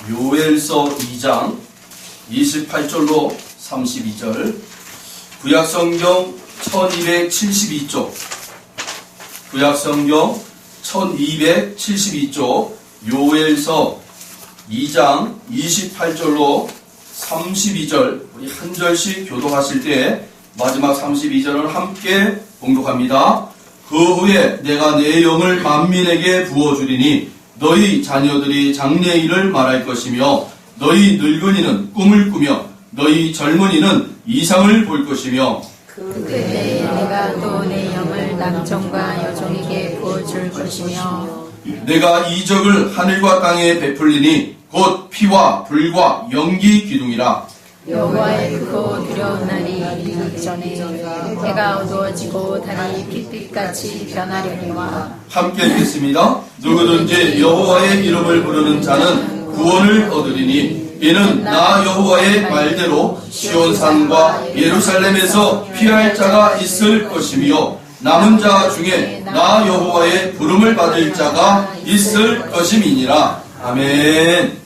요엘서 2장 28절로 32절, 구약성경 1272쪽, 구약성경 1272쪽, 요엘서 2장 28절로 32절, 우리 한 절씩 교독하실 때 마지막 32절을 함께 봉독합니다. 그 후에 내가 내 영을 만민에게 부어주리니 너희 자녀들이 장래일을 말할 것이며 너희 늙은이는 꿈을 꾸며 너희 젊은이는 이상을 볼 것이며 그때 내가 또 내 영을 남종과 여종에게 부어줄 것이며 내가 이적을 하늘과 땅에 베풀리니 곧 피와 불과 연기 기둥이라. 여호와의 크고 두려운 날이 이르기 전에 해가 어두워지고 달이 빛빛같이 변하려니와. 함께 읽겠습니다. 누구든지 여호와의 이름을 부르는 자는 구원을 얻으리니 이는 나 여호와의 말대로 시온산과 예루살렘에서 피할 자가 있을 것이며 남은 자 중에 나 여호와의 부름을 받을 자가 있을 것임이니라. 아멘.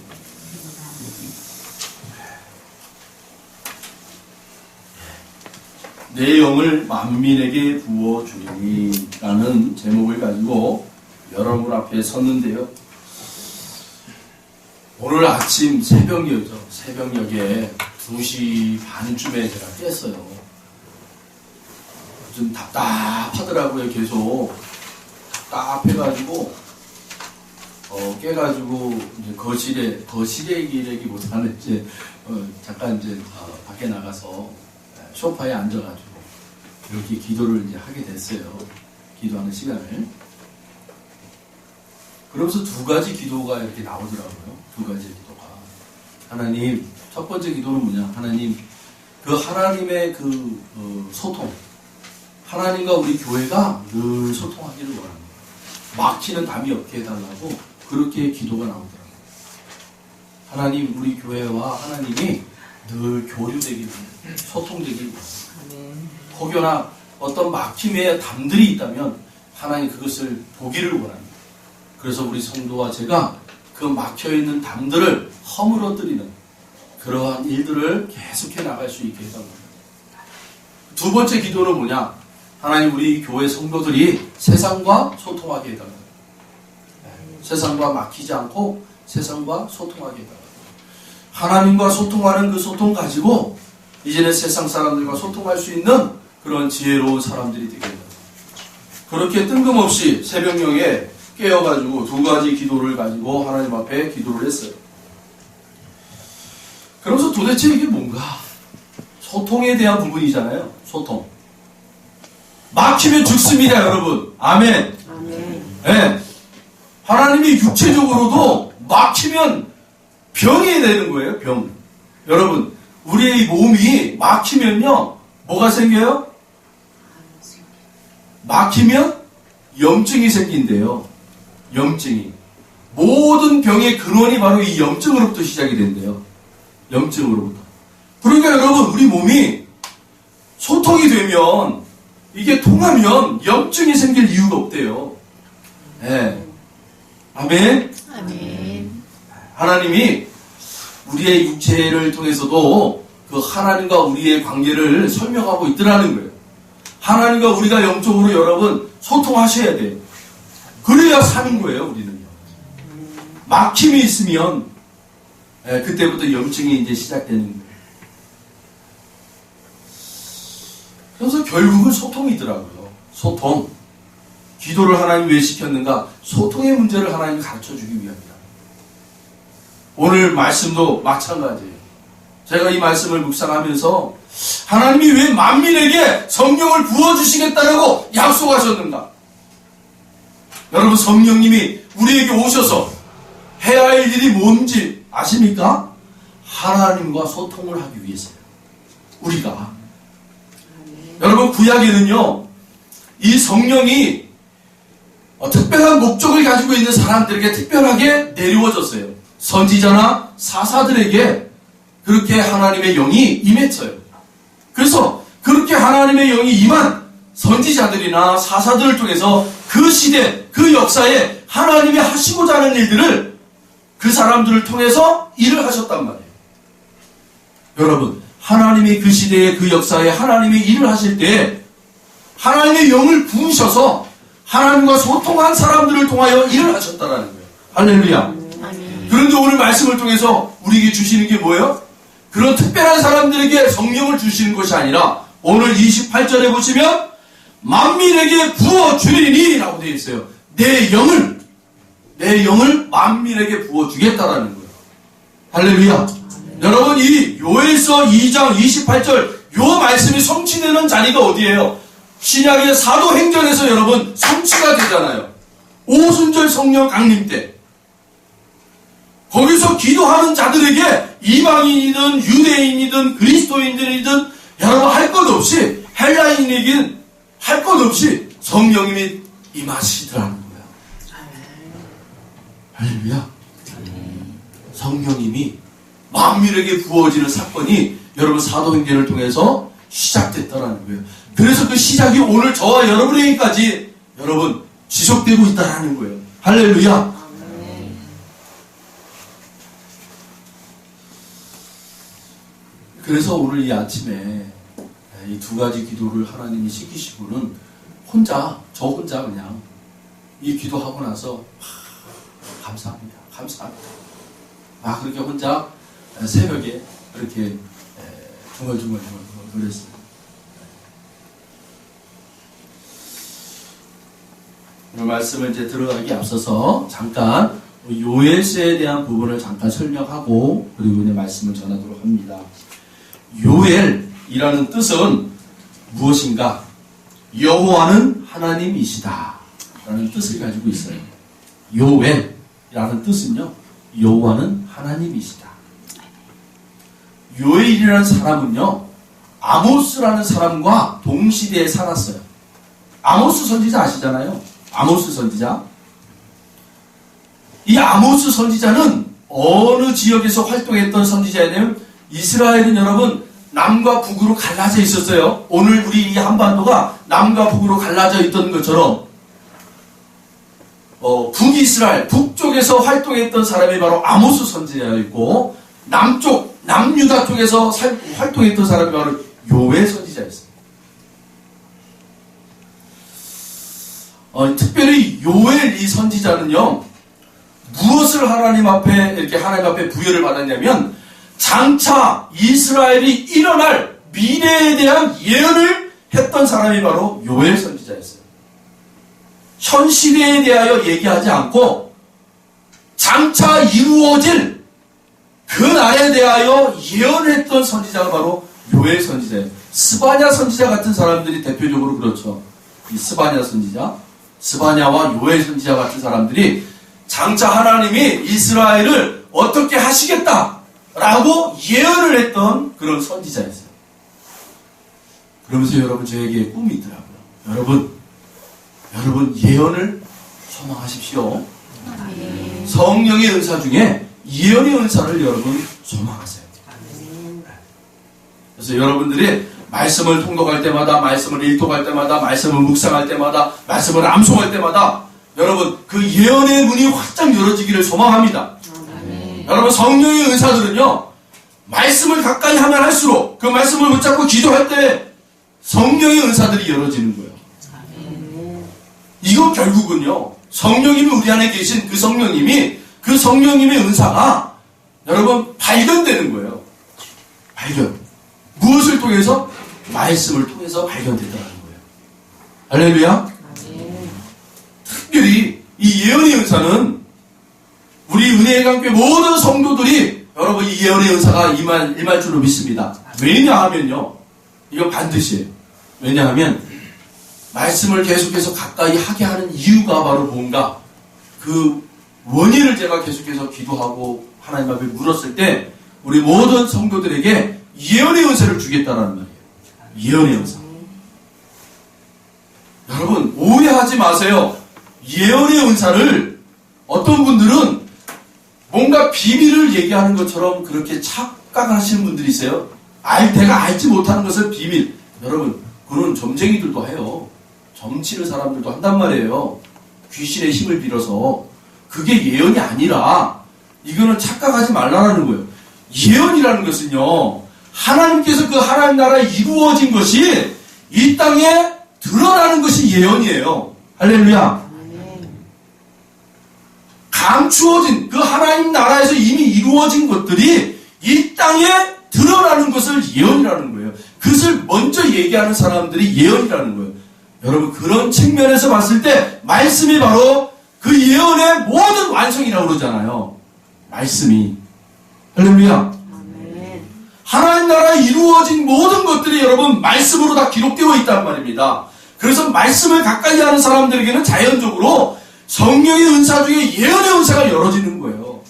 내 영을 만민에게 부어주리니 라는 제목을 가지고 여러분 앞에 섰는데요. 오늘 아침 새벽녘에 2시 반쯤에 제가 깼어요. 좀 답답하더라고요. 계속 답답해가지고 깨가지고 이제 거실에 기라기보다는 이제 잠깐 이제 밖에 나가서 소파에 앉아가지고 이렇게 기도를 이제 하게 됐어요. 기도하는 시간을. 그러면서 두 가지 기도가 이렇게 나오더라고요. 두 가지 기도가. 하나님, 첫 번째 기도는 뭐냐? 하나님, 그 하나님의 소통. 하나님과 우리 교회가 늘 소통하기를 원합니다. 막히는 담이 없게 해달라고 그렇게 기도가 나오더라고요. 하나님, 우리 교회와 하나님이 늘 교류되기를, 소통되기를 원합니다. 혹여나 어떤 막힘의 담들이 있다면 하나님 그것을 보기를 원합니다. 그래서 우리 성도와 제가 그 막혀있는 담들을 허물어뜨리는 그러한 일들을 계속해 나갈 수 있게 해달랍니다. 두 번째 기도는 뭐냐? 하나님, 우리 교회 성도들이 세상과 소통하게 해달랍니다. 세상과 막히지 않고 세상과 소통하게 해달랍니다. 하나님과 소통하는 그 소통 가지고 이제는 세상 사람들과 소통할 수 있는 그런 지혜로운 사람들이 되게 됩니다. 그렇게 뜬금없이 새벽녘에 깨어가지고 두 가지 기도를 가지고 하나님 앞에 기도를 했어요. 그러면서 도대체 이게 뭔가? 소통에 대한 부분이잖아요. 소통. 막히면 죽습니다, 여러분. 아멘. 아멘. 네. 하나님이 육체적으로도 막히면 병이 되는 거예요, 병. 여러분, 우리의 몸이 막히면요, 뭐가 생겨요? 막히면 염증이 생긴대요. 염증이. 모든 병의 근원이 바로 이 염증으로부터 시작이 된대요. 염증으로부터. 그러니까 여러분, 우리 몸이 소통이 되면, 이게 통하면 염증이 생길 이유가 없대요. 네. 아멘. 아멘. 하나님이 우리의 육체를 통해서도 그 하나님과 우리의 관계를 설명하고 있더라는 거예요. 하나님과 우리가 영적으로 여러분 소통하셔야 돼요. 그래야 사는 거예요, 우리는요. 막힘이 있으면 그때부터 염증이 이제 시작되는 거예요. 그래서 결국은 소통이더라고요. 소통. 기도를 하나님 왜 시켰는가? 소통의 문제를 하나님 가르쳐주기 위함이다. 오늘 말씀도 마찬가지예요. 제가 이 말씀을 묵상하면서 하나님이 왜 만민에게 성령을 부어주시겠다라고 약속하셨는가? 여러분, 성령님이 우리에게 오셔서 해야 할 일이 뭔지 아십니까? 하나님과 소통을 하기 위해서요. 우리가. 여러분, 구약에는요, 이 성령이 특별한 목적을 가지고 있는 사람들에게 특별하게 내려워졌어요. 선지자나 사사들에게 그렇게 하나님의 영이 임했어요. 그래서 그렇게 하나님의 영이 임한 선지자들이나 사사들을 통해서 그 시대, 그 역사에 하나님이 하시고자 하는 일들을 그 사람들을 통해서 일을 하셨단 말이에요. 여러분, 하나님이 그 시대에 그 역사에 하나님이 일을 하실 때 하나님의 영을 부으셔서 하나님과 소통한 사람들을 통하여 일을 하셨다라는 거예요. 할렐루야. 아멘. 그런데 오늘 말씀을 통해서 우리에게 주시는 게 뭐예요? 그런 특별한 사람들에게 성령을 주시는 것이 아니라 오늘 28절에 보시면 만민에게 부어주리니 라고 되어 있어요. 내 영을 만민에게 부어주겠다라는 거예요. 할렐루야. 여러분, 이 요엘서 2장 28절 요 말씀이 성취되는 자리가 어디예요? 신약의 사도행전에서 여러분 성취가 되잖아요. 오순절 성령 강림 때 거기서 기도하는 자들에게 이방인이든 유대인이든 그리스도인들이든 여러분 할 것 없이 헬라인이긴 할 것 없이 성령님이 임하시더라는 거예요. 할렐루야. 성령님이 만민에게 부어지는 사건이 여러분 사도행전을 통해서 시작됐다라는 거예요. 그래서 그 시작이 오늘 저와 여러분에게까지 여러분 지속되고 있다라는 거예요. 할렐루야. 그래서 오늘 이 아침에 이 두 가지 기도를 하나님이 시키시고는 저 혼자 그냥 이 기도하고 나서 감사합니다. 그렇게 혼자 새벽에 그렇게 중얼중얼 그랬어요. 오늘 말씀을 이제 들어가기 앞서서 잠깐 요엘서에 대한 부분을 잠깐 설명하고 그리고 이제 말씀을 전하도록 합니다. 요엘이라는 뜻은 무엇인가? 여호와는 하나님이시다 라는 뜻을 가지고 있어요. 요엘이라는 뜻은요, 여호와는 하나님이시다. 요엘이라는 사람은요, 아모스라는 사람과 동시대에 살았어요. 아모스 선지자 아시잖아요. 아모스 선지자. 이 아모스 선지자는 어느 지역에서 활동했던 선지자냐면 이스라엘은 여러분 남과 북으로 갈라져 있었어요. 오늘 우리 이 한반도가 남과 북으로 갈라져 있던 것처럼 북이스라엘, 북쪽에서 활동했던 사람이 바로 아모스 선지자였고 남쪽, 남유다 쪽에서 활동했던 사람이 바로 요엘 선지자였어요. 특별히 요엘 이 선지자는요, 무엇을 하나님 앞에 부여를 받았냐면, 장차 이스라엘이 일어날 미래에 대한 예언을 했던 사람이 바로 요엘 선지자였어요. 현 시대에 대하여 얘기하지 않고, 장차 이루어질 그 날에 대하여 예언을 했던 선지자가 바로 요엘 선지자예요. 스바냐 선지자 같은 사람들이 대표적으로 그렇죠. 이 스바냐 선지자, 스바냐와 요엘 선지자 같은 사람들이 장차 하나님이 이스라엘을 어떻게 하시겠다라고 예언을 했던 그런 선지자였어요. 그러면서 여러분 저에게 꿈이 있더라고요. 여러분 예언을 소망하십시오. 성령의 은사 중에 예언의 은사를 여러분 소망하세요. 그래서 여러분들이 말씀을 통독할 때마다, 말씀을 일독할 때마다, 말씀을 묵상할 때마다, 말씀을 암송할 때마다 여러분 그 예언의 문이 활짝 열어지기를 소망합니다. 여러분 성령의 은사들은요, 말씀을 가까이 하면 할수록 그 말씀을 붙잡고 기도할 때 성령의 은사들이 열어지는 거예요. 이건 결국은요, 성령님이 우리 안에 계신 그 성령님의 은사가 여러분 발견되는 거예요. 발견. 무엇을 통해서? 말씀을 통해서 발견된다는 거예요. 할렐루야. 특별히 이 예언의 은사는 우리 은혜의 강교회 모든 성도들이 여러분 이 예언의 은사가 임할 줄로 믿습니다. 왜냐하면요, 이건 반드시예요. 왜냐하면 말씀을 계속해서 가까이 하게 하는 이유가 바로 뭔가, 그 원인을 제가 계속해서 기도하고 하나님 앞에 물었을 때 우리 모든 성도들에게 예언의 은사를 주겠다는 말이에요. 예언의 은사. 여러분 오해하지 마세요. 예언의 은사를 어떤 분들은 뭔가 비밀을 얘기하는 것처럼 그렇게 착각하시는 분들이 있어요. 내가 알지 못하는 것을 비밀. 여러분 그런 점쟁이들도 해요. 점치는 사람들도 한단 말이에요. 귀신의 힘을 빌어서. 그게 예언이 아니라 이거는 착각하지 말라는 거예요. 예언이라는 것은요, 하나님께서 그 하나님 나라에 이루어진 것이 이 땅에 드러나는 것이 예언이에요. 할렐루야. 감추어진 그 하나님 나라에서 이미 이루어진 것들이 이 땅에 드러나는 것을 예언이라는 거예요. 그것을 먼저 얘기하는 사람들이 예언이라는 거예요. 여러분, 그런 측면에서 봤을 때 말씀이 바로 그 예언의 모든 완성이라고 그러잖아요. 말씀이. 할렐루야. 하나님 나라에 이루어진 모든 것들이 여러분 말씀으로 다 기록되어 있단 말입니다. 그래서 말씀을 가까이 하는 사람들에게는 자연적으로 성령의 은사 중에 예언의 은사가 열어지는 거예요.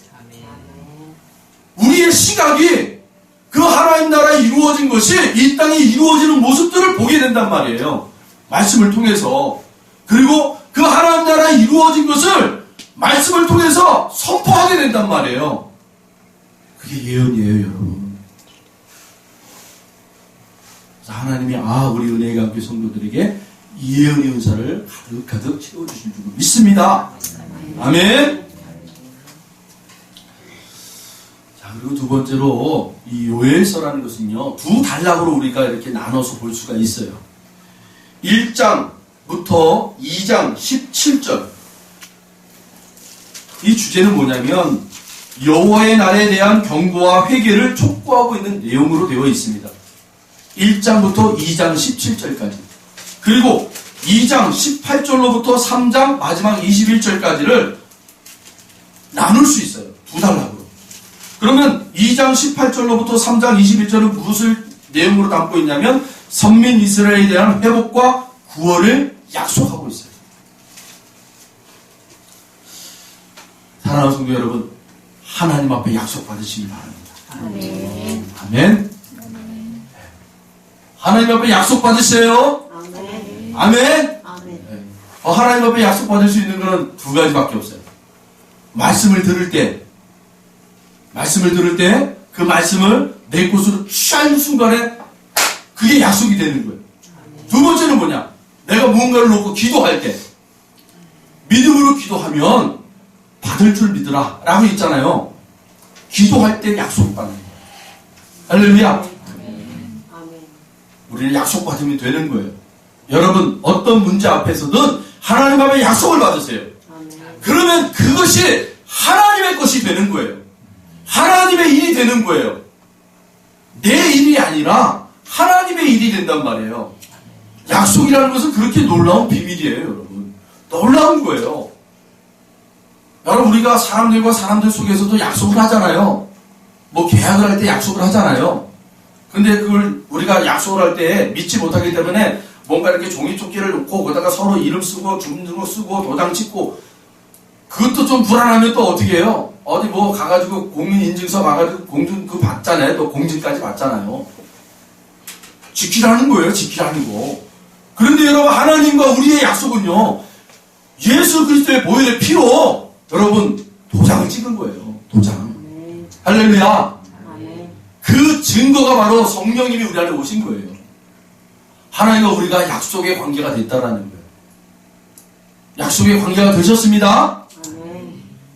우리의 시각이 그 하나님 나라에 이루어진 것이 이 땅에 이루어지는 모습들을 보게 된단 말이에요. 말씀을 통해서. 그리고 그 하나님 나라에 이루어진 것을 말씀을 통해서 선포하게 된단 말이에요. 그게 예언이에요, 여러분. 그래서 하나님이 우리 은혜의 감교 성도들에게 예언의 은사를 가득가득 채워주실 줄 믿습니다. 아멘. 자, 그리고 두 번째로 이 요엘서라는 것은요, 두 단락으로 우리가 이렇게 나눠서 볼 수가 있어요. 1장부터 2장 17절. 이 주제는 뭐냐면 여호와의 날에 대한 경고와 회개를 촉구하고 있는 내용으로 되어 있습니다. 1장부터 2장 17절까지. 그리고 2장 18절로부터 3장 마지막 21절까지를 나눌 수 있어요. 두 단락으로. 그러면 2장 18절로부터 3장 21절은 무엇을 내용으로 담고 있냐면 선민 이스라엘에 대한 회복과 구원을 약속하고 있어요. 사랑하는 성도 여러분, 하나님 앞에 약속 받으시기 바랍니다. 아멘. 아멘. 하나님 앞에 약속 받으세요. 아멘. 아멘. 아멘. 하나님 앞에 약속 받을 수 있는 것은 두 가지밖에 없어요. 말씀을 들을 때 그 말씀을 내 곳으로 취하는 순간에 그게 약속이 되는 거예요. 두 번째는 뭐냐? 내가 무언가를 놓고 기도할 때 믿음으로 기도하면 받을 줄 믿으라 라고 있잖아요. 기도할 때 약속 받는 거예요. 할렐루야. 우리는 약속 받으면 되는 거예요. 여러분, 어떤 문제 앞에서든 하나님 앞에 약속을 받으세요. 그러면 그것이 하나님의 것이 되는 거예요. 하나님의 일이 되는 거예요. 내 일이 아니라 하나님의 일이 된단 말이에요. 약속이라는 것은 그렇게 놀라운 비밀이에요, 여러분. 놀라운 거예요. 여러분, 우리가 사람들과 사람들 속에서도 약속을 하잖아요. 뭐 계약을 할 때 약속을 하잖아요. 근데 그걸 우리가 약속을 할 때 믿지 못하기 때문에 뭔가 이렇게 종이 조끼를 놓고 거기다가 서로 이름 쓰고 주민등록 쓰고 도장 찍고, 그것도 좀 불안하면 또 어떻게 해요? 어디 뭐 가가지고 공인인증서 가가지고 공증 그 받잖아요. 또 공증까지 받잖아요. 지키라는 거예요. 지키라는 거. 그런데 여러분, 하나님과 우리의 약속은요, 예수 그리스도의 보혈의 피로 여러분 도장을 찍은 거예요. 도장. 할렐루야. 그 증거가 바로 성령님이 우리 안에 오신 거예요. 하나님과 우리가 약속의 관계가 됐다라는 거예요. 약속의 관계가 되셨습니다.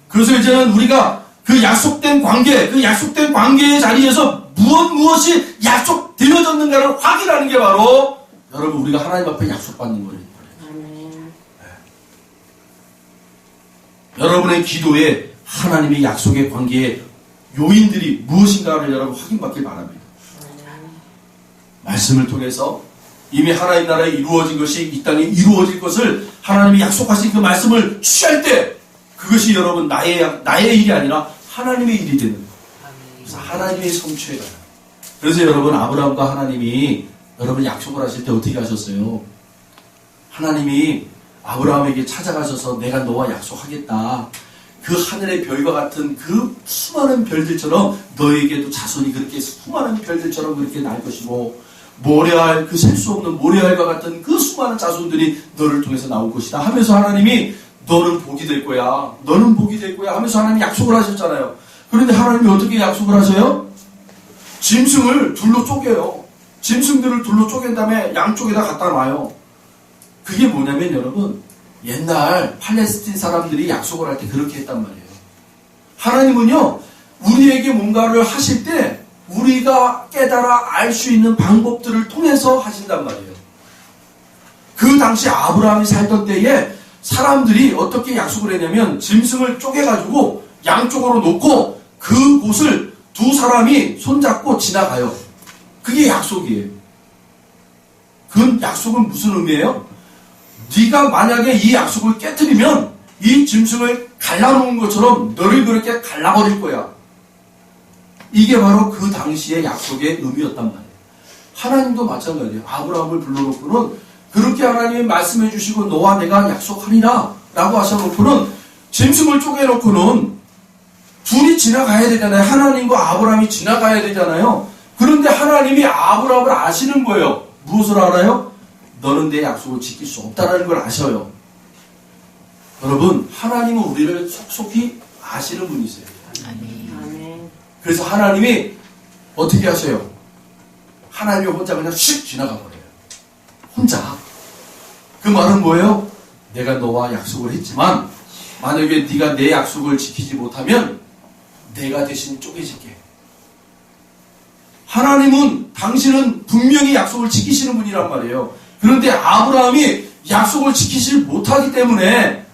그래서 이제는 우리가 그 약속된 관계, 그 약속된 관계의 자리에서 무엇이 약속되어졌는가를 확인하는 게 바로 여러분 우리가 하나님 앞에 약속받는 거예요. 여러분의 기도에 하나님의 약속의 관계의 요인들이 무엇인가를 여러분 확인받길 바랍니다. 말씀을 통해서 이미 하나님 나라에 이루어진 것이 이 땅에 이루어질 것을 하나님이 약속하신 그 말씀을 취할 때 그것이 여러분 나의 일이 아니라 하나님의 일이 되는 거예요. 그래서 하나님의 성취에 가요. 그래서 여러분 아브라함과 하나님이 여러분 약속을 하실 때 어떻게 하셨어요? 하나님이 아브라함에게 찾아가셔서 내가 너와 약속하겠다. 그 하늘의 별과 같은 그 수많은 별들처럼 너에게도 자손이 그렇게 수많은 별들처럼 그렇게 날 것이고 모래알 그 셀 수 없는 모래알과 같은 그 수많은 자손들이 너를 통해서 나올 것이다 하면서 하나님이 너는 복이 될 거야. 너는 복이 될 거야 하면서 하나님이 약속을 하셨잖아요. 그런데 하나님이 어떻게 약속을 하세요? 짐승을 둘로 쪼개요. 짐승들을 둘로 쪼갠 다음에 양쪽에다 갖다 놔요. 그게 뭐냐면 여러분 옛날 팔레스틴 사람들이 약속을 할 때 그렇게 했단 말이에요. 하나님은요, 우리에게 뭔가를 하실 때 우리가 깨달아 알 수 있는 방법들을 통해서 하신단 말이에요. 그 당시 아브라함이 살던 때에 사람들이 어떻게 약속을 했냐면 짐승을 쪼개가지고 양쪽으로 놓고 그곳을 두 사람이 손잡고 지나가요. 그게 약속이에요. 그 약속은 무슨 의미예요? 네가 만약에 이 약속을 깨뜨리면 이 짐승을 갈라놓은 것처럼 너를 그렇게 갈라버릴 거야. 이게 바로 그 당시의 약속의 의미였단 말이에요. 하나님도 마찬가지예요. 아브라함을 불러놓고는 그렇게 하나님이 말씀해 주시고 너와 내가 약속하리라 라고 하셔놓고는 짐승을 쪼개놓고는 둘이 지나가야 되잖아요. 하나님과 아브라함이 지나가야 되잖아요. 그런데 하나님이 아브라함을 아시는 거예요. 무엇을 알아요? 너는 내 약속을 지킬 수 없다는 걸 아셔요. 여러분, 하나님은 우리를 속속히 아시는 분이세요. 아멘. 그래서 하나님이 어떻게 하셔요? 하나님이 혼자 그냥 슉 지나가 버려요. 혼자. 그 말은 뭐예요? 내가 너와 약속을 했지만 만약에 네가 내 약속을 지키지 못하면 내가 대신 쪼개질게. 하나님은 당신은 분명히 약속을 지키시는 분이란 말이에요. 그런데 아브라함이 약속을 지키지 못하기 때문에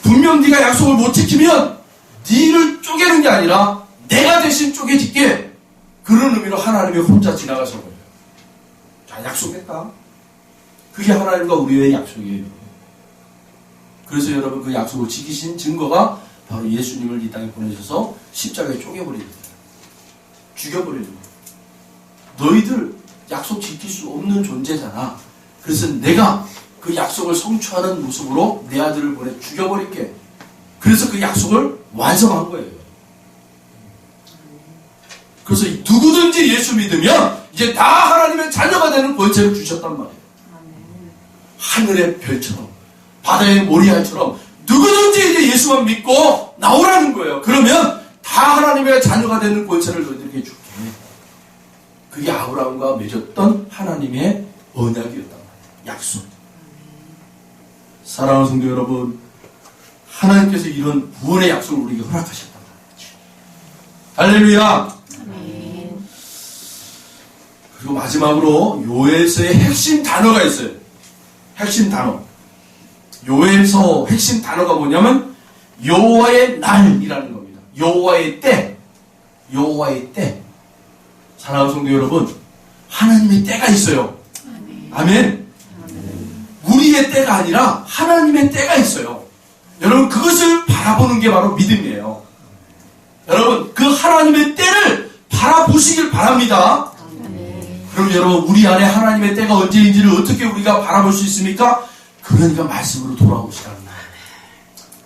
분명 네가 약속을 못 지키면 네를 쪼개는 게 아니라 내가 대신 쪼개질게. 그런 의미로 하나님이 혼자 지나가서 거예요. 자, 약속했다. 그게 하나님과 우리의 약속이에요. 그래서 여러분 그 약속을 지키신 증거가 바로 예수님을 이 땅에 보내셔서 십자가에 쪼개버리는 거예요. 죽여버리는 거예요. 너희들 약속 지킬 수 없는 존재잖아. 그래서 내가 그 약속을 성취하는 모습으로 내 아들을 보내 죽여버릴게. 그래서 그 약속을 완성한 거예요. 그래서 누구든지 예수 믿으면 이제 다 하나님의 자녀가 되는 권세를 주셨단 말이에요. 하늘의 별처럼 바다의 모리알처럼 누구든지 이제 예수만 믿고 나오라는 거예요. 그러면 다 하나님의 자녀가 되는 권세를 너희들에게 줄게. 그게 아브라함과 맺었던 하나님의 언약이었단 말이에요. 약속. 사랑하는 성도 여러분, 하나님께서 이런 구원의 약속을 우리에게 허락하셨단 말이에요. 할렐루야. 아멘. 그리고 마지막으로 요엘서의 핵심 단어가 있어요. 핵심 단어. 요엘서 핵심 단어가 뭐냐면 여호와의 날이라는 겁니다. 여호와의 때. 여호와의 때. 사랑하는 성도 여러분, 하나님의 때가 있어요. 아멘. 우리의 때가 아니라 하나님의 때가 있어요. 여러분, 그것을 바라보는 게 바로 믿음이에요. 여러분, 그 하나님의 때를 바라보시길 바랍니다. 그럼 여러분, 우리 안에 하나님의 때가 언제인지를 어떻게 우리가 바라볼 수 있습니까? 그러니까 말씀으로 돌아오시라는 거예요.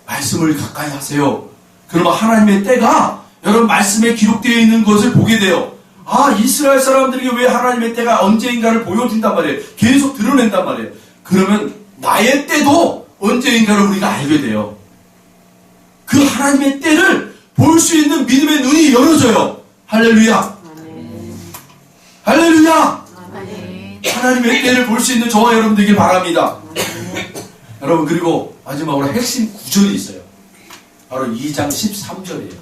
말씀을 가까이 하세요. 그러면 하나님의 때가 여러분 말씀에 기록되어 있는 것을 보게 돼요. 아, 이스라엘 사람들에게 왜 하나님의 때가 언제인가를 보여준단 말이에요. 계속 드러낸단 말이에요. 그러면 나의 때도 언제인가를 우리가 알게 돼요. 그 하나님의 때를 볼 수 있는 믿음의 눈이 열어져요. 할렐루야. 할렐루야. 하나님의 때를 볼 수 있는 저와 여러분 되길 바랍니다. 여러분, 그리고 마지막으로 핵심 구절이 있어요. 바로 2장 13절이에요.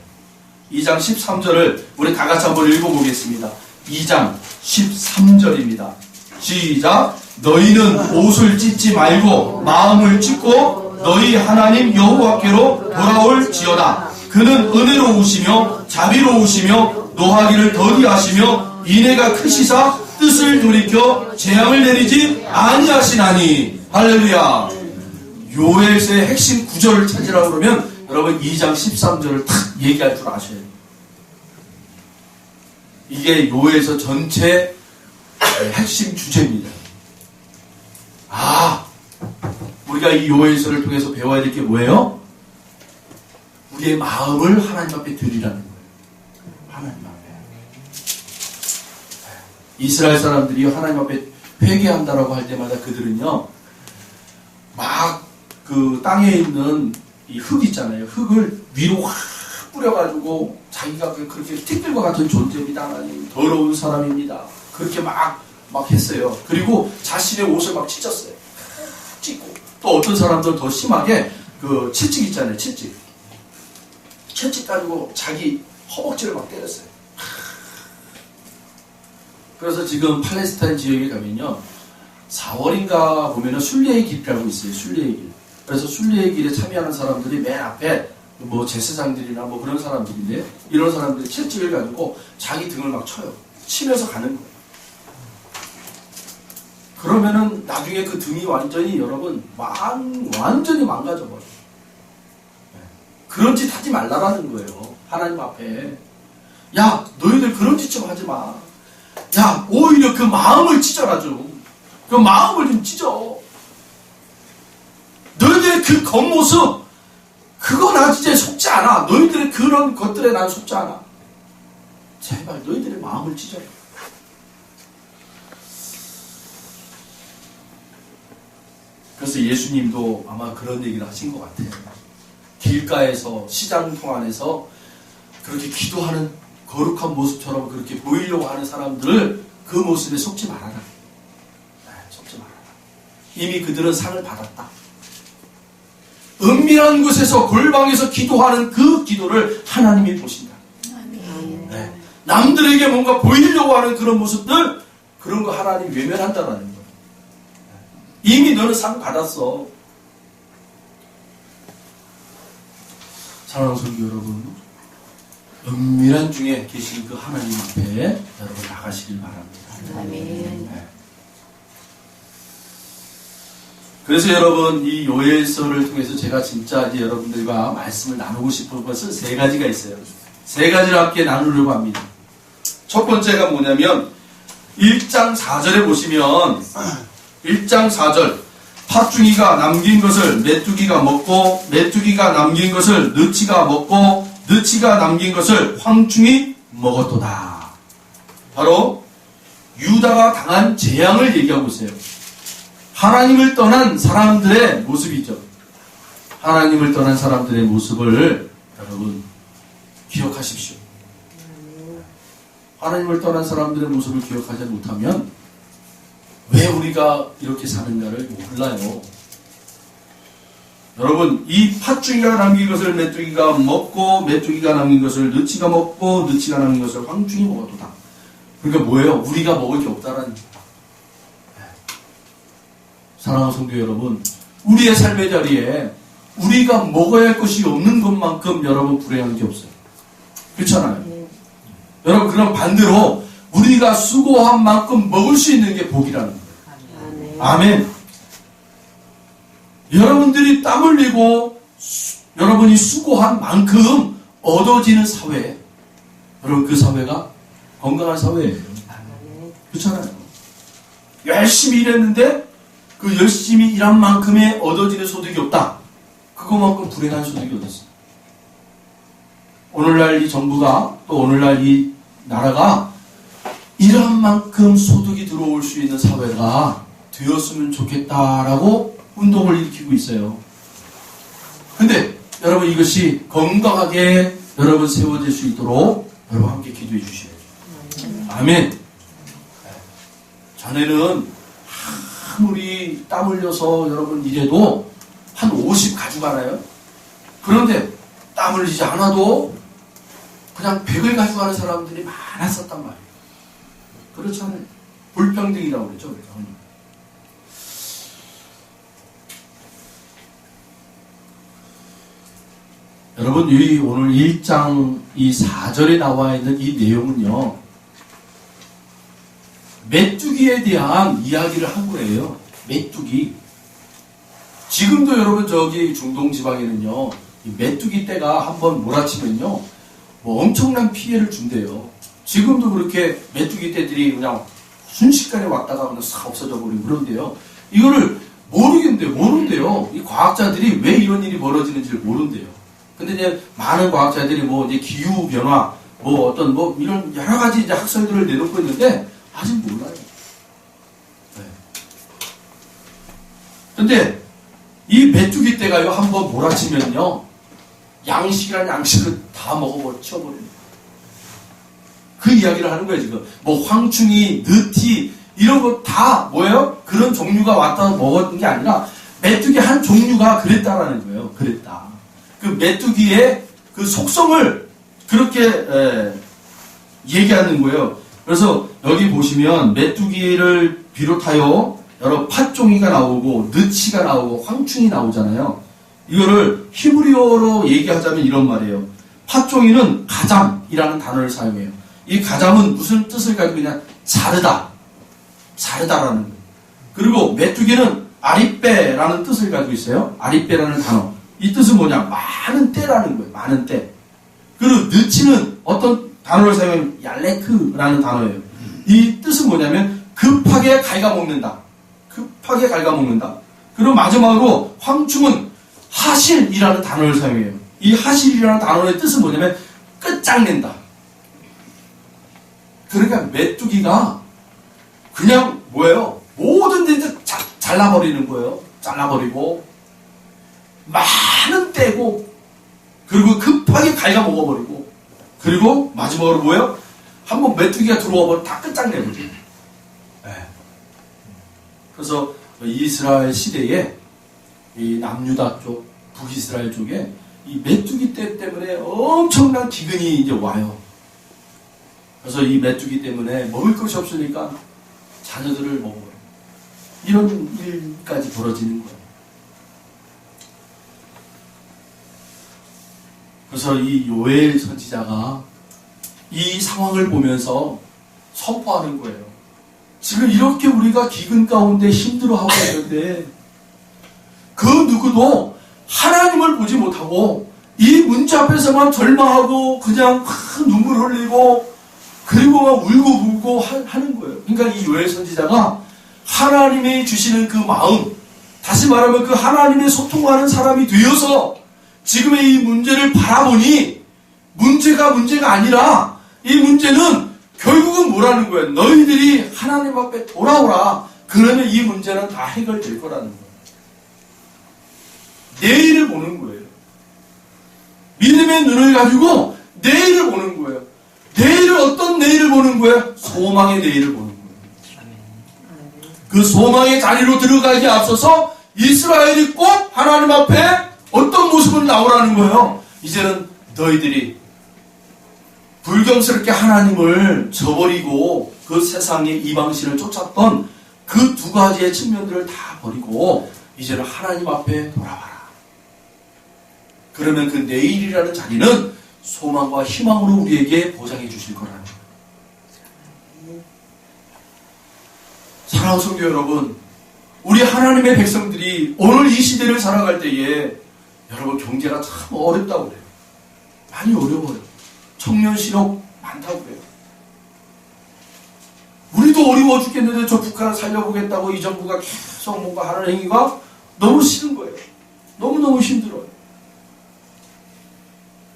2장 13절을 우리 다 같이 한번 읽어보겠습니다. 2장 13절입니다. 시작. 너희는 옷을 찢지 말고 마음을 찢고 너희 하나님 여호와께로 돌아올지어다. 그는 은혜로우시며 자비로우시며 노하기를 더디하시며 인애가 크시사 뜻을 돌이켜 재앙을 내리지 아니하시나니. 할렐루야. 요엘서의 핵심 구절을 찾으라고 그러면 여러분 2장 13절을 탁 얘기할 줄 아셔야 돼요. 이게 요엘서 전체 핵심 주제입니다. 아, 우리가 이 요엘서를 통해서 배워야 될 게 뭐예요? 우리의 마음을 하나님 앞에 드리라는 거예요. 하나님 앞에. 이스라엘 사람들이 하나님 앞에 회개한다라고 할 때마다 그들은요, 막 그 땅에 있는 이 흙 있잖아요. 흙을 위로 확 뿌려가지고 자기가 그렇게 티끌과 같은 존재입니다. 하나님 더러운 사람입니다. 그렇게 막 했어요. 그리고 자신의 옷을 막 찢었어요. 찢고 또 어떤 사람들은 더 심하게 그 채찍 있잖아요. 채찍. 채찍 가지고 자기 허벅지를 막 때렸어요. 그래서 지금 팔레스타인 지역에 가면요, 4월인가 보면은 순례의 길이라고 있어요. 순례의 길. 그래서 순례의 길에 참여하는 사람들이 맨 앞에 뭐 제사장들이나 뭐 그런 사람들인데, 이런 사람들이 채찍을 가지고 자기 등을 막 쳐요. 치면서 가는 거예요. 그러면은 나중에 그 등이 완전히 여러분 완전히 망가져버려요. 그런 짓 하지 말라라는 거예요. 하나님 앞에. 야, 너희들 그런 짓 좀 하지 마. 야, 오히려 그 마음을 찢어라 좀. 그 마음을 좀 찢어. 너희들의 그 겉모습, 그거 나 진짜 속지 않아. 너희들의 그런 것들에 난 속지 않아. 제발 너희들의 마음을 찢어라. 그래서 예수님도 아마 그런 얘기를 하신 것 같아요. 길가에서, 시장통 안에서 그렇게 기도하는 거룩한 모습처럼 그렇게 보이려고 하는 사람들을 그 모습에 속지 말아라. 네, 속지 말아라. 이미 그들은 상을 받았다. 은밀한 곳에서 골방에서 기도하는 그 기도를 하나님이 보신다. 네. 남들에게 뭔가 보이려고 하는 그런 모습들, 그런 거 하나님 외면한다라는 거예요. 이미 너는 상 받았어. 사랑하는 성도 여러분, 은밀한 중에 계신 그 하나님 앞에 여러분 나가시길 바랍니다. 아멘. 네. 그래서 여러분, 이 요엘서를 통해서 제가 진짜 이제 여러분들과 말씀을 나누고 싶은 것은 세 가지가 있어요. 세 가지를 함께 나누려고 합니다. 첫 번째가 뭐냐면 1장 4절에 보시면 1장 4절, 팥중이가 남긴 것을 메뚜기가 먹고 메뚜기가 남긴 것을 느치가 먹고 느치가 남긴 것을 황충이 먹었도다. 바로 유다가 당한 재앙을 얘기하고 있어요. 하나님을 떠난 사람들의 모습이죠. 하나님을 떠난 사람들의 모습을 여러분 기억하십시오. 하나님을 떠난 사람들의 모습을 기억하지 못하면 왜 우리가 이렇게 사는가를 몰라요. 여러분, 이 팥중이가 남긴 것을 메뚜기가 먹고 메뚜기가 남긴 것을 느치가 먹고 느치가 남긴 것을 황충이 먹었도다. 그러니까 뭐예요? 우리가 먹을 게 없다라는 거예요. 사랑하는 성도 여러분, 우리의 삶의 자리에 우리가 먹어야 할 것이 없는 것만큼 여러분 불행한 게 없어요. 그렇잖아요. 여러분, 그럼 반대로 우리가 수고한 만큼 먹을 수 있는 게 복이라는 거예요. 아멘. 여러분들이 땀 흘리고 여러분이 수고한 만큼 얻어지는 사회, 여러분 그 사회가 건강한 사회예요. 그렇잖아요. 열심히 일했는데 그 열심히 일한 만큼의 얻어지는 소득이 없다. 그것만큼 불행한 소득이 어딨어요. 오늘날 이 정부가 또 오늘날 이 나라가 일한 만큼 소득이 들어올 수 있는 사회가 되었으면 좋겠다라고 운동을 일으키고 있어요. 근데 여러분 이것이 건강하게 여러분 세워질 수 있도록 여러분 함께 기도해 주셔야죠. 아멘. 전에는 아무리 땀 흘려서 여러분 일해도 한 50 가져가나요? 그런데 땀 흘리지 않아도 그냥 100을 가져가는 사람들이 많았었단 말이에요. 그렇잖아요. 불평등이라고 그러죠. 여러분, 이 오늘 1장 이 4절에 나와 있는 이 내용은요, 메뚜기에 대한 이야기를 한 거예요. 메뚜기. 지금도 여러분 저기 중동 지방에는요, 이 메뚜기 떼가 한번 몰아치면요, 뭐 엄청난 피해를 준대요. 지금도 그렇게 메뚜기 떼들이 그냥 순식간에 왔다가 그냥 싹 없어져 버리고 그런데요. 이거를 모른대요. 이 과학자들이 왜 이런 일이 벌어지는지를 모른대요. 근데 이제 많은 과학자들이 뭐 이제 기후 변화, 뭐 어떤 뭐 이런 여러 가지 이제 학설들을 내놓고 있는데 아직 몰라요. 네. 근데 이 메뚜기 떼가요 한번 몰아치면요 양식이란 양식을 다 치워버려요. 그 이야기를 하는 거예요 지금. 뭐 황충이, 느티 이런 거 다 뭐예요? 그런 종류가 왔다 먹었던 게 아니라 메뚜기 한 종류가 그랬다라는 거예요. 그랬다. 그 메뚜기의 그 속성을 그렇게 얘기하는 거예요. 그래서 여기 보시면 메뚜기를 비롯하여 여러 팥종이가 나오고 느치가 나오고 황충이 나오잖아요. 이거를 히브리어로 얘기하자면 이런 말이에요. 팥종이는 가잠이라는 단어를 사용해요. 이 가잠은 무슨 뜻을 가지고 있냐? 자르다라는 거예요. 그리고 메뚜기는 아리빼라는 뜻을 가지고 있어요. 아리빼라는 단어. 이 뜻은 뭐냐? 많은 때라는 거예요. 많은 때. 그리고 느치는 어떤 단어를 사용하면 얄레크라는 단어예요. 이 뜻은 뭐냐면 급하게 갉아먹는다. 급하게 갉아먹는다. 그리고 마지막으로 황충은 하실이라는 단어를 사용해요. 이 하실이라는 단어의 뜻은 뭐냐면 끝장낸다. 그러니까 메뚜기가 그냥 뭐예요? 모든 데 잘라버리는 거예요. 잘라버리고 많은 때고 그리고 급하게 갉아먹어버리고 그리고 마지막으로 뭐예요? 한번 메뚜기가 들어와버리면 다 끝장내버려요. 네. 그래서 이스라엘 시대에 이 남유다 쪽, 북이스라엘 쪽에 이 메뚜기 떼 때문에 엄청난 기근이 이제 와요. 그래서 이 메뚜기 때문에 먹을 것이 없으니까 자녀들을 먹어요. 이런 일까지 벌어지는 거예요. 그래서 이 요엘 선지자가 이 상황을 보면서 선포하는 거예요. 지금 이렇게 우리가 기근 가운데 힘들어하고 있는데 그 누구도 하나님을 보지 못하고 이 문제 앞에서만 절망하고 그냥 눈물 흘리고 그리고 막 울고 불고 하는 거예요. 그러니까 이 요엘 선지자가 하나님이 주시는 그 마음, 다시 말하면 그 하나님의 소통하는 사람이 되어서 지금의 이 문제를 바라보니 문제가 아니라 이 문제는 결국은 뭐라는 거예요? 너희들이 하나님 앞에 돌아오라. 그러면 이 문제는 다 해결될 거라는 거예요. 내일을 보는 거예요. 믿음의 눈을 가지고 내일을 보는 거예요. 내일을 어떤 내일을 보는 거예요? 소망의 내일을 보는 거예요. 그 소망의 자리로 들어가기 앞서서 이스라엘이 꼭 하나님 앞에 어떤 모습으로 나오라는 거예요. 이제는 너희들이 불경스럽게 하나님을 저버리고 그 세상의 이방신을 쫓았던 그 두 가지의 측면들을 다 버리고 이제는 하나님 앞에 돌아와라. 그러면 그 내일이라는 자리는 소망과 희망으로 우리에게 보장해 주실 거라는 거예요. 사랑하는 성도 여러분, 우리 하나님의 백성들이 오늘 이 시대를 살아갈 때에 여러분 경제가 참 어렵다고 그래요. 많이 어려워요. 청년 실업 많다고 그래요. 우리도 어려워 죽겠는데 저 북한을 살려보겠다고 이 정부가 계속 뭔가 하는 행위가 너무 싫은 거예요. 너무너무 힘들어요.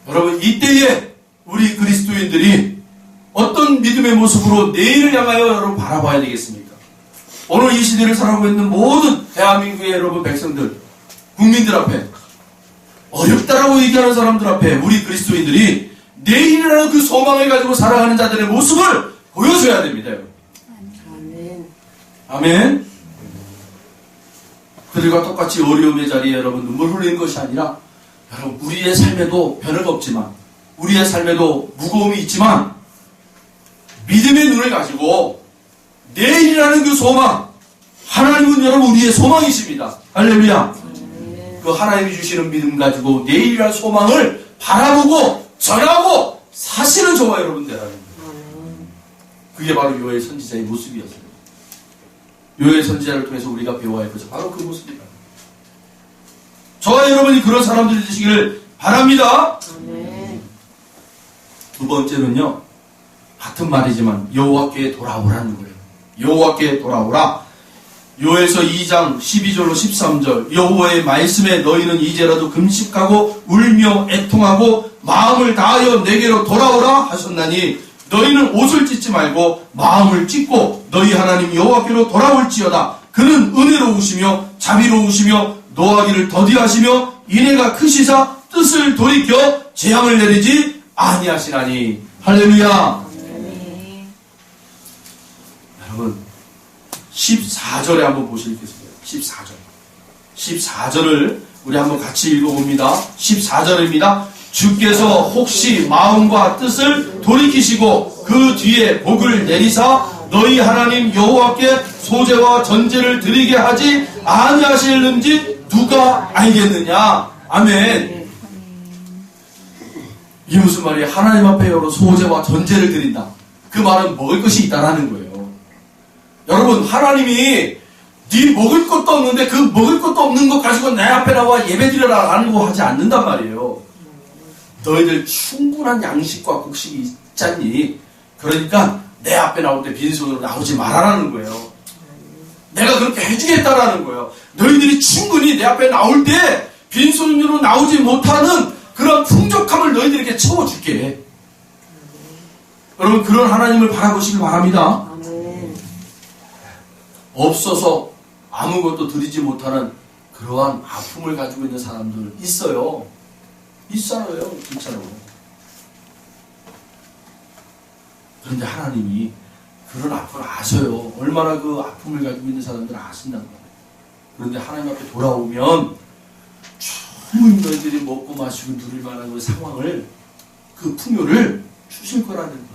여러분 이때에 우리 그리스도인들이 어떤 믿음의 모습으로 내일을 향하여 여러분 바라봐야 되겠습니까? 오늘 이 시대를 살아가고 있는 모든 대한민국의 여러분 백성들, 국민들 앞에 어렵다라고 얘기하는 사람들 앞에 우리 그리스도인들이 내일이라는 그 소망을 가지고 살아가는 자들의 모습을 보여줘야 됩니다. 아멘. 아멘. 그들과 똑같이 어려움의 자리에 여러분 눈물 흘리는 것이 아니라 여러분 우리의 삶에도 변화가 없지만 우리의 삶에도 무거움이 있지만 믿음의 눈을 가지고 내일이라는 그 소망, 하나님은 여러분 우리의 소망이십니다. 할렐루야. 그 하나님이 주시는 믿음 가지고 내일이라는 소망을 바라보고 전하고 사시는 저와 여러분 되라는 거예요. 그게 바로 요엘 선지자의 모습이었어요. 요엘 선지자를 통해서 우리가 배워야 할 것은 바로 그 모습이다. 저와 여러분이 그런 사람들이 되시기를 바랍니다. 두 번째는요, 같은 말이지만 여호와께 돌아오라는 거예요. 여호와께 돌아오라. 요엘서 2장 12절로 13절 여호와의 말씀에 너희는 이제라도 금식하고 울며 애통하고 마음을 다하여 내게로 돌아오라 하셨나니 너희는 옷을 찢지 말고 마음을 찢고 너희 하나님 여호와께로 돌아올지어다. 그는 은혜로우시며 자비로우시며 노하기를 더디하시며 인애가 크시사 뜻을 돌이켜 재앙을 내리지 아니하시나니. 할렐루야. 여러분 14절에 한번 보시겠습니다. 14절을 우리 한번 같이 읽어봅니다. 14절입니다. 주께서 혹시 마음과 뜻을 돌이키시고 그 뒤에 복을 내리사 너희 하나님 여호와께 소제와 전제를 드리게 하지 아니하실는지 누가 알겠느냐. 아멘. 이게 무슨 말이에요? 하나님 앞에 여러 소제와 전제를 드린다. 그 말은 먹을 것이 있다라는 거예요. 여러분, 하나님이 네 먹을 것도 없는데 그 먹을 것도 없는 것 가지고 내 앞에 나와 예배드려라 라는 거 하지 않는단 말이에요. 너희들 충분한 양식과 곡식이 있잖니. 그러니까 내 앞에 나올 때 빈손으로 나오지 말아라는 거예요. 내가 그렇게 해주겠다라는 거예요. 너희들이 충분히 내 앞에 나올 때 빈손으로 나오지 못하는 그런 풍족함을 너희들에게 채워줄게. 여러분, 그런 하나님을 바라보시길 바랍니다. 없어서 아무것도 드리지 못하는 그러한 아픔을 가지고 있는 사람들 있어요. 있어요, 진짜로. 그런데 하나님이 그런 아픔을 아셔요. 얼마나 그 아픔을 가지고 있는 사람들을 아신다는 거예요. 그런데 하나님 앞에 돌아오면 충분히 너희들이 먹고 마시고 누릴 만한 그 상황을, 그 풍요를 주실 거라는 거예요.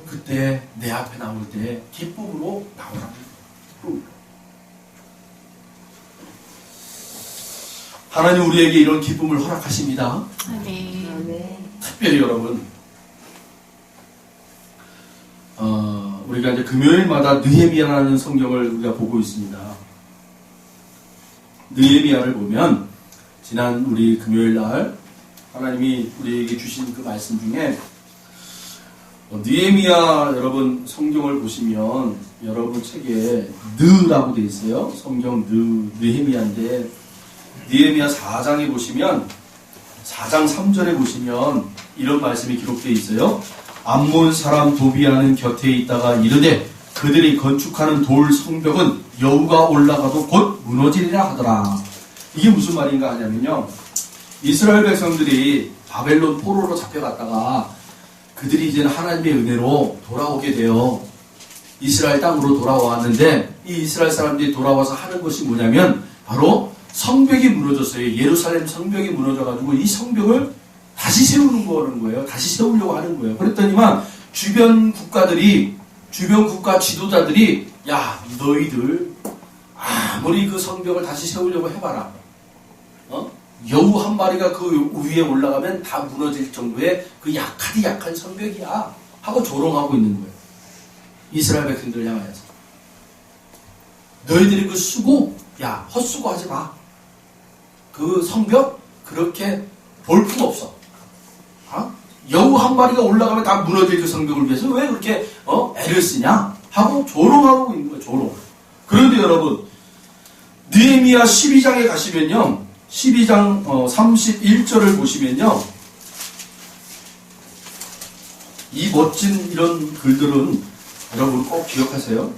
그때 내 앞에 나올 때 기쁨으로 나오라는 거예요. 하나님 우리에게 이런 기쁨을 허락하십니다. 특별히 여러분, 우리가 이제 금요일마다 느헤미야라는 성경을 우리가 보고 있습니다. 느헤미야를 보면 지난 우리 금요일 날 하나님이 우리에게 주신 그 말씀 중에 느헤미야 여러분 성경을 보시면 여러분 책에 느라고 되어 있어요. 성경 느헤미야인데 느헤미야 4장에 보시면 4장 3절에 보시면 이런 말씀이 기록되어 있어요. 암몬 사람 도비아는 곁에 있다가 이르되 그들이 건축하는 돌 성벽은 여우가 올라가도 곧 무너지리라 하더라. 이게 무슨 말인가 하냐면요, 이스라엘 백성들이 바벨론 포로로 잡혀갔다가 그들이 이제는 하나님의 은혜로 돌아오게 돼요. 이스라엘 땅으로 돌아왔는데 이 이스라엘 사람들이 돌아와서 하는 것이 뭐냐면 바로 성벽이 무너졌어요. 예루살렘 성벽이 무너져가지고 이 성벽을 다시 세우는 거예요. 다시 세우려고 하는 거예요. 그랬더니만 주변 국가 지도자들이 야, 너희들 아무리 그 성벽을 다시 세우려고 해봐라. 여우 한 마리가 그 위에 올라가면 다 무너질 정도의 그 약한 성벽이야 하고 조롱하고 있는 거예요. 이스라엘 백성들을 향하여서. 너희들이 그 수고, 야, 헛수고 하지 마. 그 성벽 그렇게 볼품 없어. 여우 한 마리가 올라가면 다 무너질 그 성벽을 위해서 왜 그렇게 애를 쓰냐 하고 조롱하고 있는 거예요. 조롱. 그런데 여러분, 느헤미야 12장에 가시면요, 12장 31절을 보시면요, 이 멋진 이런 글들은 여러분 꼭 기억하세요.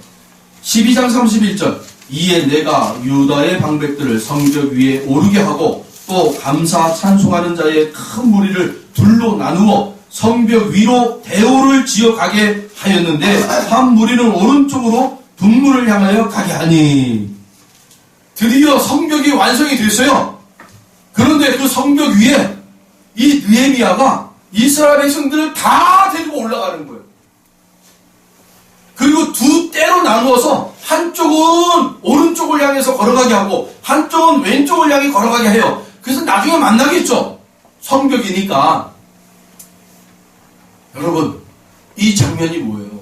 12장 31절, 이에 내가 유다의 방백들을 성벽 위에 오르게 하고 또 감사 찬송하는 자의 큰 무리를 둘로 나누어 성벽 위로 대오를 지어 가게 하였는데 한 무리는 오른쪽으로 북문을 향하여 가게 하니. 드디어 성벽이 완성이 됐어요. 그런데 그 성벽 위에 이 느헤미야가 이스라엘 백성들을 다 데리고 올라가는 거예요. 그리고 두 때로 나누어서 한쪽은 오른쪽을 향해서 걸어가게 하고 한쪽은 왼쪽을 향해 걸어가게 해요. 그래서 나중에 만나겠죠. 성벽이니까. 여러분, 이 장면이 뭐예요?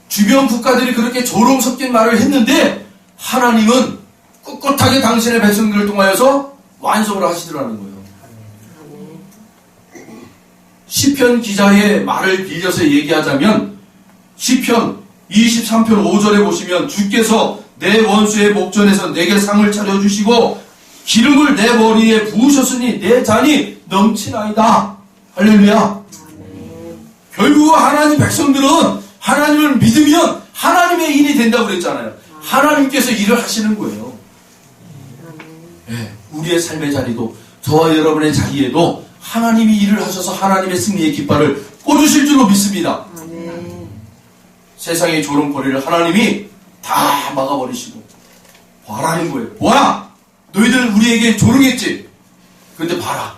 주변 국가들이 그렇게 조롱 섞인 말을 했는데 하나님은 꿋꿋하게 당신의 백성들을 통하여서 완성을 하시더라는 거예요. 시편 기자의 말을 빌려서 얘기하자면 시편 23편 5절에 보시면 주께서 내 원수의 목전에서 내게 상을 차려주시고 기름을 내 머리에 부으셨으니 내 잔이 넘치나이다. 할렐루야. 결국 하나님 백성들은 하나님을 믿으면 하나님의 일이 된다고 그랬잖아요. 하나님께서 일을 하시는 거예요. 네, 우리의 삶의 자리도 저와 여러분의 자리에도 하나님이 일을 하셔서 하나님의 승리의 깃발을 꽂으실 줄로 믿습니다. 세상의 조롱거리를 하나님이 다 막아버리시고 봐라는 거예요. 보라! 너희들 우리에게 조롱했지? 그런데 봐라.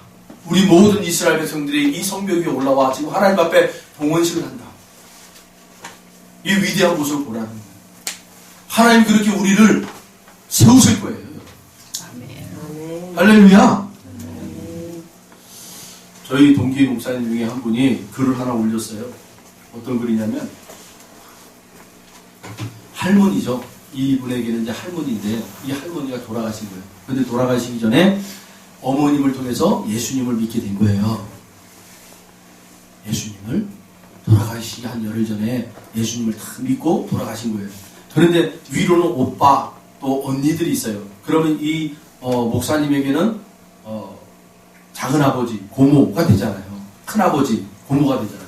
우리 모든 이스라엘 백성들이 이 성벽 위에 올라와 지금 하나님 앞에 봉헌식을 한다. 이 위대한 모습을 보라는 거예요. 하나님 그렇게 우리를 세우실 거예요. 아멘. 할렐루야. 저희 동기 목사님 중에 한 분이 글을 하나 올렸어요. 어떤 글이냐면, 할머니죠. 이분에게는 이제 할머니인데, 이 할머니가 돌아가신 거예요. 근데 돌아가시기 전에 어머님을 통해서 예수님을 믿게 된 거예요. 예수님을 돌아가시기 한 열흘 전에 예수님을 다 믿고 돌아가신 거예요. 그런데 위로는 오빠 또 언니들이 있어요. 그러면 이 목사님에게는 작은아버지, 고모가 되잖아요. 큰아버지, 고모가 되잖아요.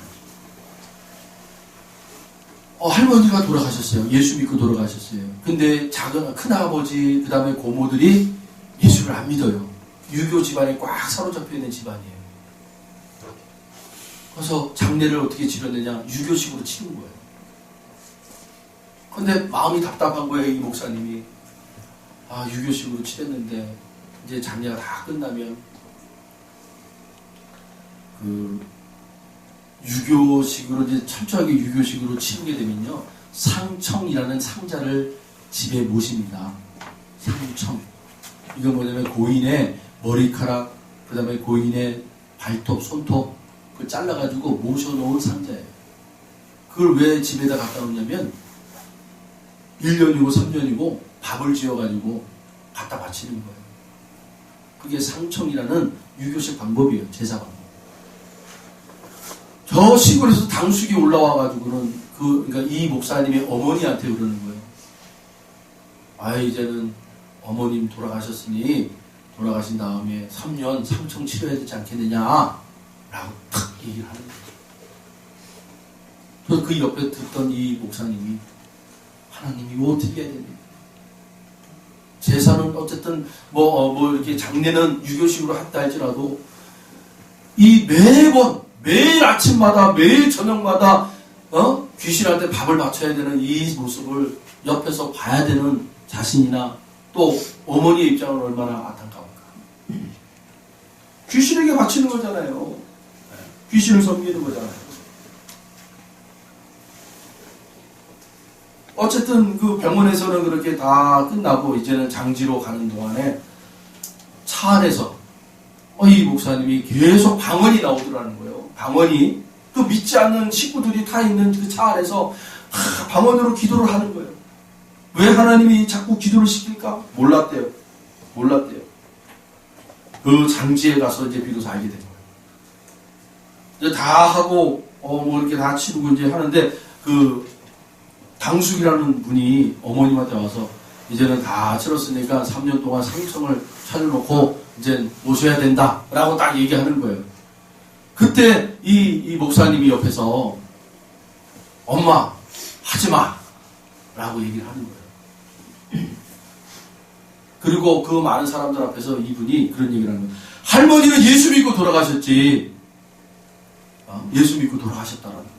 할머니가 돌아가셨어요. 예수 믿고 돌아가셨어요. 근데 큰아버지, 그 다음에 고모들이 예수를 안 믿어요. 유교 집안에 꽉 사로잡혀 있는 집안이에요. 그래서 장례를 어떻게 치렀느냐? 유교식으로 치른 거예요. 근데 마음이 답답한 거예요, 이 목사님이. 유교식으로 치렀는데, 이제 장례가 다 끝나면, 유교식으로, 이제 철저하게 유교식으로 치르게 되면요, 상청이라는 상자를 집에 모십니다. 상청. 이건 뭐냐면 고인의 머리카락, 그 다음에 고인의 발톱, 손톱, 그걸 잘라가지고 모셔놓은 상자예요. 그걸 왜 집에다 갖다 놓냐면, 1년이고 3년이고 밥을 지어가지고 갖다 바치는 거예요. 그게 상청이라는 유교식 방법이에요. 제사 방법. 저 시골에서 당숙이 올라와가지고는 그러니까 이 목사님의 어머니한테 그러는 거예요. 이제는 어머님 돌아가셨으니 돌아가신 다음에 3년 상청 치러야 되지 않겠느냐 라고 탁 얘기를 하는 거예요. 그래서 그 옆에 듣던 이 목사님이 하나님 이거 어떻게 해야 됩니까? 제사는 어쨌든 이렇게 장례는 유교식으로 했다 할지라도 이 매일 아침마다 매일 저녁마다 귀신한테 밥을 바쳐야 되는 이 모습을 옆에서 봐야 되는 자신이나 또 어머니의 입장은 얼마나 안타까울까. 귀신에게 바치는 거잖아요. 귀신을 섬기는 거잖아요. 어쨌든 그 병원에서는 그렇게 다 끝나고 이제는 장지로 가는 동안에 차 안에서 이 목사님이 계속 방언이 나오더라는 거예요. 방언이 그 믿지 않는 식구들이 타 있는 그 차 안에서 방언으로 기도를 하는 거예요. 왜 하나님이 자꾸 기도를 시킬까? 몰랐대요. 그 장지에 가서 이제 비로소 알게 된 거예요. 이제 다 하고 이렇게 다 치르고 이제 하는데 그 당숙이라는 분이 어머님한테 와서 이제는 다 치렀으니까 3년 동안 상청을 차려놓고 이제 모셔야 된다라고 딱 얘기하는 거예요. 그때 이 목사님이 옆에서 엄마 하지마 라고 얘기를 하는 거예요. 그리고 그 많은 사람들 앞에서 이분이 그런 얘기를 하는 거예요. 할머니는 예수 믿고 돌아가셨지. 예수 믿고 돌아가셨다라는 거예요.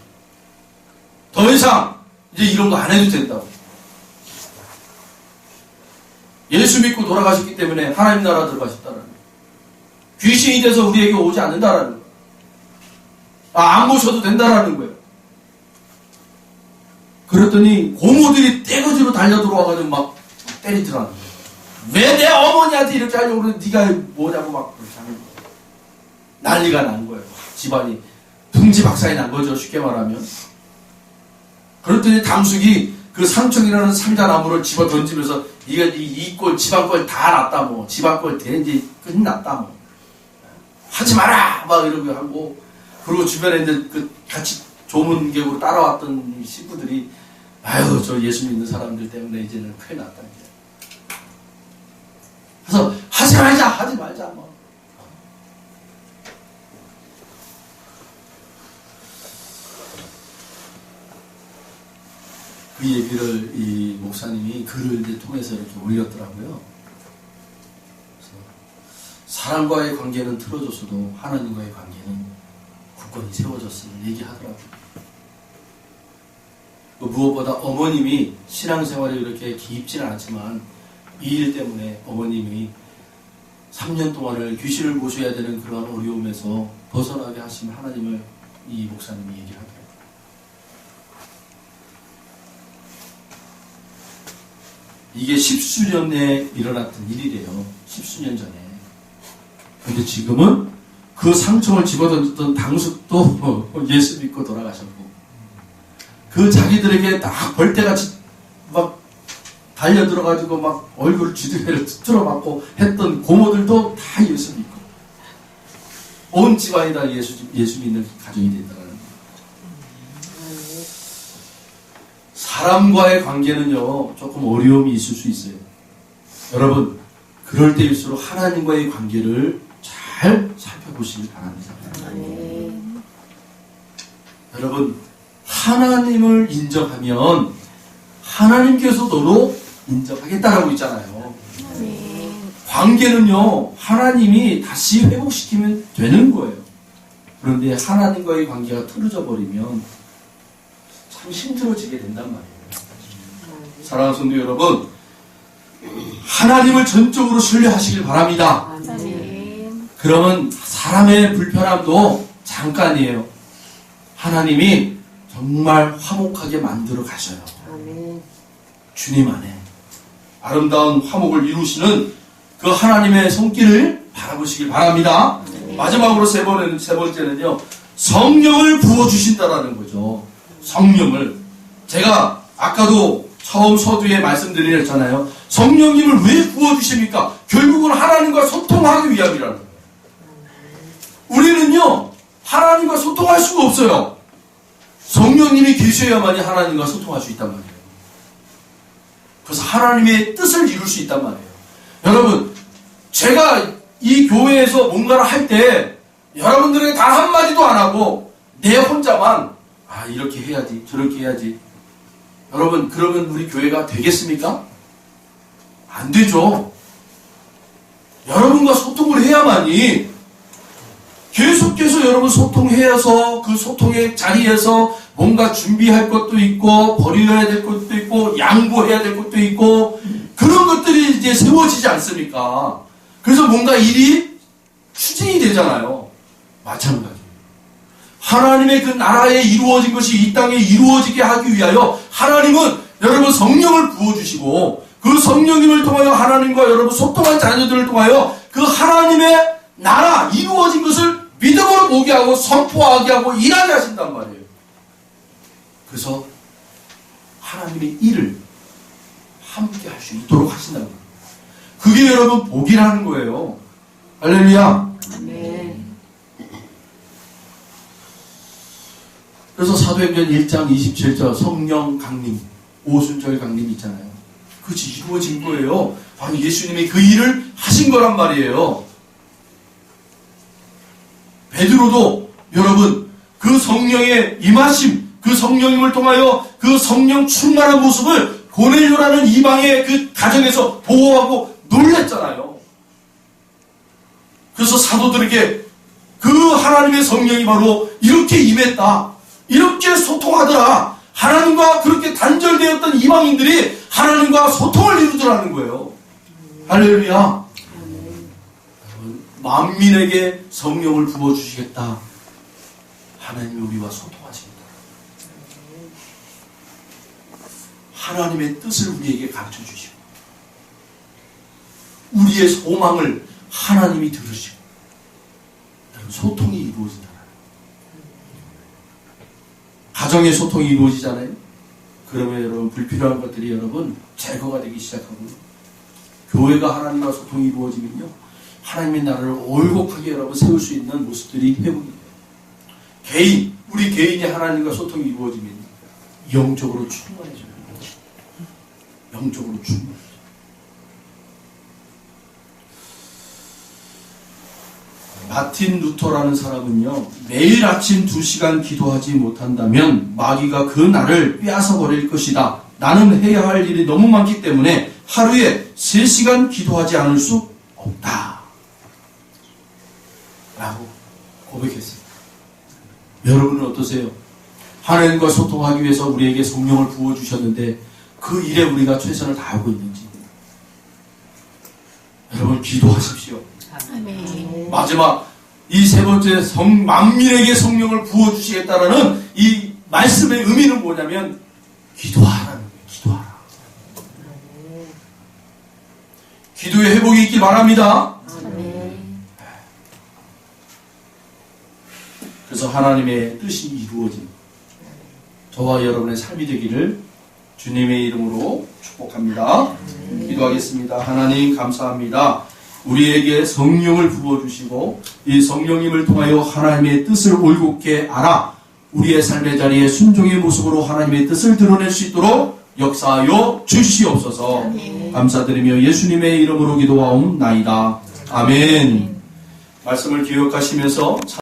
더 이상 이제 이런 거 안 해도 된다고. 예수 믿고 돌아가셨기 때문에 하나님 나라 들어가셨다라는 거예요. 귀신이 돼서 우리에게 오지 않는다라는 거예요. 안 모셔도 된다라는 거예요. 그랬더니 고모들이 떼거지로 달려 들어와가지고 막 때리더라는 거예요. 왜 내 어머니한테 이렇게 하려고 그래? 네가 뭐냐고 막 그렇게 하는 거예요. 난리가 난 거예요. 집안이 등지박산이 난 거죠. 쉽게 말하면. 그랬더니 당숙이 그 상청이라는 상자나무를 집어 던지면서 이 꼴 집안 꼴 다 났다 뭐 집안 꼴 된지 끝났다 뭐 하지 마라 막 이러고 하고 그리고 주변에 이제 그 같이 조문객으로 따라왔던 식구들이 저 예수 믿는 사람들 때문에 이제는 큰일 났다 이제. 그래서 하지 말자 뭐. 그 얘기를 이 목사님이 글을 이제 통해서 이렇게 올렸더라고요. 그래서 사람과의 관계는 틀어졌어도 하나님과의 관계는 굳건히 세워졌음을 얘기하더라고요. 무엇보다 어머님이 신앙생활에 이렇게 깊지는 않지만 이 일 때문에 어머님이 3년 동안을 귀신을 모셔야 되는 그러한 어려움에서 벗어나게 하신 하나님을 이 목사님이 얘기를 하더라고요. 이게 10수년에 일어났던 일이래요. 10수년 전에. 근데 지금은 그 상처를 집어던졌던 당숙도 예수 믿고 돌아가셨고, 그 자기들에게 딱 벌떼같이 막 달려들어가지고 막 얼굴 주둥이를 틀어맞고 했던 고모들도 다 예수 믿고, 온 집안이 다 예수 믿는 가정이 된다는 거예요. 사람과의 관계는요, 조금 어려움이 있을 수 있어요. 여러분, 그럴 때일수록 하나님과의 관계를 잘 살펴보시길 바랍니다. 여러분, 하나님을 인정하면 하나님께서 너로 인정하겠다라고 있잖아요. 관계는요, 하나님이 다시 회복시키면 되는 거예요. 그런데 하나님과의 관계가 틀어져 버리면 참 힘들어지게 된단 말이에요. 사랑하는 성도 여러분, 하나님을 전적으로 신뢰하시길 바랍니다. 그러면 사람의 불편함도 잠깐이에요. 하나님이 정말 화목하게 만들어 가셔요. 주님 안에 아름다운 화목을 이루시는 그 하나님의 손길을 바라보시길 바랍니다. 마지막으로 세 번째는요, 성령을 부어주신다라는 거죠. 성령을. 제가 아까도 처음 서두에 말씀드렸잖아요. 성령님을 왜 부어주십니까? 결국은 하나님과 소통하기 위함이라는 거예요. 우리는요, 하나님과 소통할 수가 없어요. 성령님이 계셔야만이 하나님과 소통할 수 있단 말이에요. 그래서 하나님의 뜻을 이룰 수 있단 말이에요. 여러분, 제가 이 교회에서 뭔가를 할 때 여러분들에게 단 한마디도 안 하고 내 혼자만 이렇게 해야지 저렇게 해야지. 여러분, 그러면 우리 교회가 되겠습니까? 안 되죠. 여러분과 소통을 해야만이, 계속해서 여러분 소통해서 그 소통의 자리에서 뭔가 준비할 것도 있고 버려야 될 것도 있고 양보해야 될 것도 있고 그런 것들이 이제 세워지지 않습니까? 그래서 뭔가 일이 추진이 되잖아요. 마찬가지. 하나님의 그 나라에 이루어진 것이 이 땅에 이루어지게 하기 위하여 하나님은 여러분 성령을 부어주시고, 그 성령님을 통하여 하나님과 여러분 소통한 자녀들을 통하여 그 하나님의 나라 이루어진 것을 믿음으로 보게 하고 선포하게 하고 일하게 하신단 말이에요. 그래서 하나님의 일을 함께 할 수 있도록 하신다는 거예요. 그게 여러분 복이라는 거예요. 할렐루야. 아멘. 그래서 사도행전 1장 27절 성령 강림, 오순절 강림 있잖아요. 그것이 이루어진 거예요. 바로 예수님이 그 일을 하신 거란 말이에요. 베드로도 여러분 그 성령의 임하심, 그 성령님을 통하여 그 성령 충만한 모습을 고넬료라는 이방의 그 가정에서 보호하고 놀랬잖아요. 그래서 사도들에게 그 하나님의 성령이 바로 이렇게 임했다, 이렇게 소통하더라, 하나님과 그렇게 단절되었던 이방인들이 하나님과 소통을 이루더라는 거예요. 할렐루야. 만민에게 성령을 부어주시겠다. 하나님이 우리와 소통하십니다. 하나님의 뜻을 우리에게 가르쳐주시고, 우리의 소망을 하나님이 들으시고, 소통이 이루어진다. 가정의 소통이 이루어지잖아요. 그러면 여러분 불필요한 것들이 여러분 제거가 되기 시작하고, 교회가 하나님과 소통이 이루어지면요, 하나님의 나라를 올곧하게 여러분 세울 수 있는 모습들이 회복이 돼요. 우리 개인이 하나님과 소통이 이루어지면 영적으로 충만해져요. 영적으로 충만해져요. 마틴 루터라는 사람은요, 매일 아침 2시간 기도하지 못한다면 마귀가 그 날을 빼앗아 버릴 것이다. 나는 해야 할 일이 너무 많기 때문에 하루에 3시간 기도하지 않을 수 없다. 라고 고백했습니다. 여러분은 어떠세요? 하나님과 소통하기 위해서 우리에게 성령을 부어주셨는데 그 일에 우리가 최선을 다하고 있는지. 여러분 기도하십시오. 아멘. 마지막 이 세 번째 만민에게 성령을 부어주시겠다라는 이 말씀의 의미는 뭐냐면 기도하라는 거예요. 기도하라. 기도의 회복이 있길 바랍니다. 아멘. 그래서 하나님의 뜻이 이루어진 저와 여러분의 삶이 되기를 주님의 이름으로 축복합니다. 기도하겠습니다. 하나님 감사합니다. 우리에게 성령을 부어주시고 이 성령님을 통하여 하나님의 뜻을 올곧게 알아 우리의 삶의 자리에 순종의 모습으로 하나님의 뜻을 드러낼 수 있도록 역사하여 주시옵소서. 감사드리며 예수님의 이름으로 기도하옵나이다. 아멘. 말씀을 기억하시면서